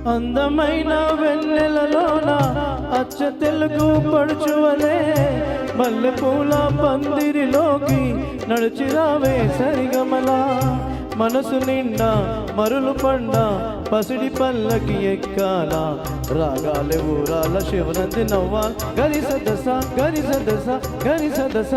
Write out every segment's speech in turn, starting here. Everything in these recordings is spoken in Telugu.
అందమైన వెన్నెలలోన అచ్చ తెలుగు పడుచువలే మల్లెపూల పందిరిలోకి నడిచిరావే సరిగమలా మనసు నిండా మరులు పండ పసిడి పల్లకి ఎక్కాల రాగాలే ఊరాల శివనంది నవ్వాల్ గరి సదస గరి సదస గరి సదస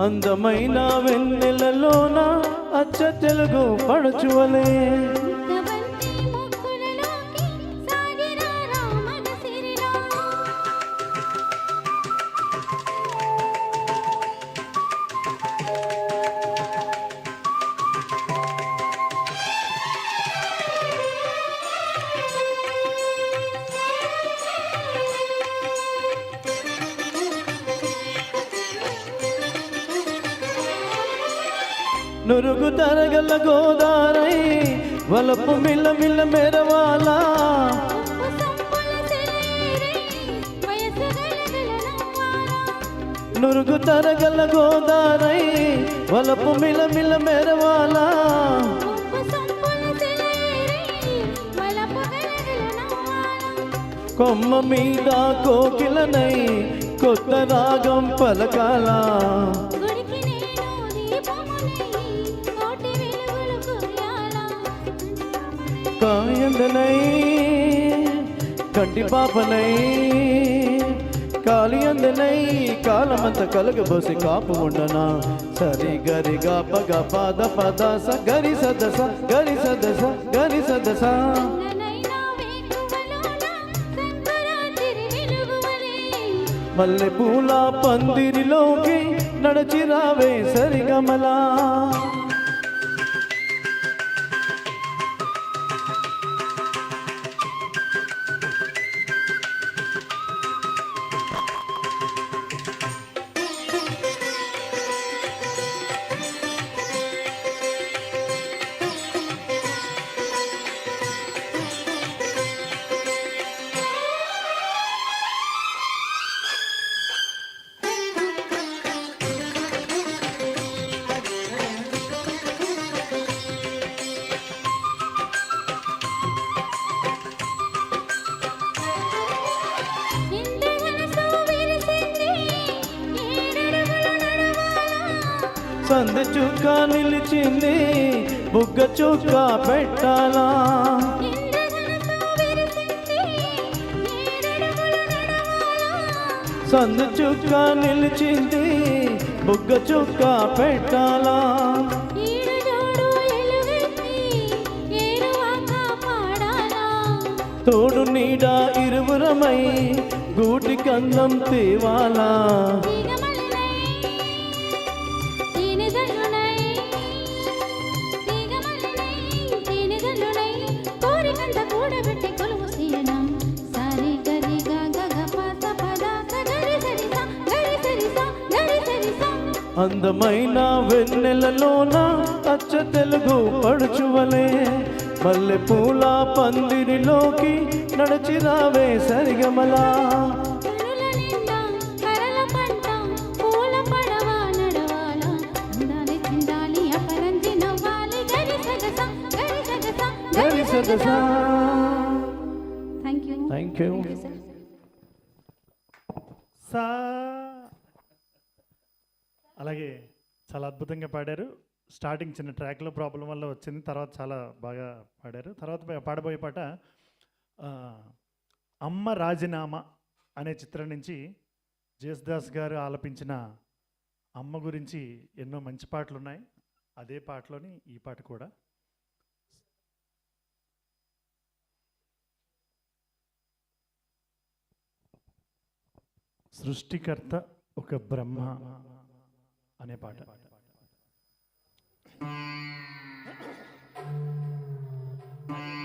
అందమైన వెన్నెలలోన అచ్చ తెలుగు పడుచువలే నురుగు తరగల గోదారై వలపు మిల్ల మిల్ల మెరవాలా నురుగు తరగల గోదారై వలపు మిల్ల మిల్ల మెరవాలా కొమ్మ మీద కోకిలనై కొత్త రాగం పలకాలా కాయందనై కంటి పాపనై కాలి అందనై కాలమంత కలగబోసి కాపు ఉండనా సరి గరి గప గపద పద స గరి సదస గరి సదస గరి సదస మల్లె పూల పందిరిలోకి నడచిరావే సరిగమలా సంద చుక్క నిలిచింది బుగ్గ చుక్క పెట్టాలా సంద చుక్క నిలిచింది బుగ్గ చుక్క పెట్టాలా తోడు నీడ ఇరువురమై గూటి కందం తేవాలా అందమైన వెన్నెలలోన అచ్చ తెలుగు పడుచువలే మల్లె పూల పందిరిలోకి నడిచిరావే సరిగమలా థ్యాంక్ యూ అలాగే చాలా అద్భుతంగా పాడారు. స్టార్టింగ్ చిన్న ట్రాక్లో ప్రాబ్లం వల్ల వచ్చింది, తర్వాత చాలా బాగా పాడారు. తర్వాత పాడబోయే పాట అమ్మ రాజీనామా అనే చిత్రం నుంచి జేసుదాస్ గారు ఆలపించిన అమ్మ గురించి ఎన్నో మంచి పాటలు ఉన్నాయి. అదే పాటలోని ఈ పాట కూడా. సృష్టికర్త ఒక బ్రహ్మ అనే పాట.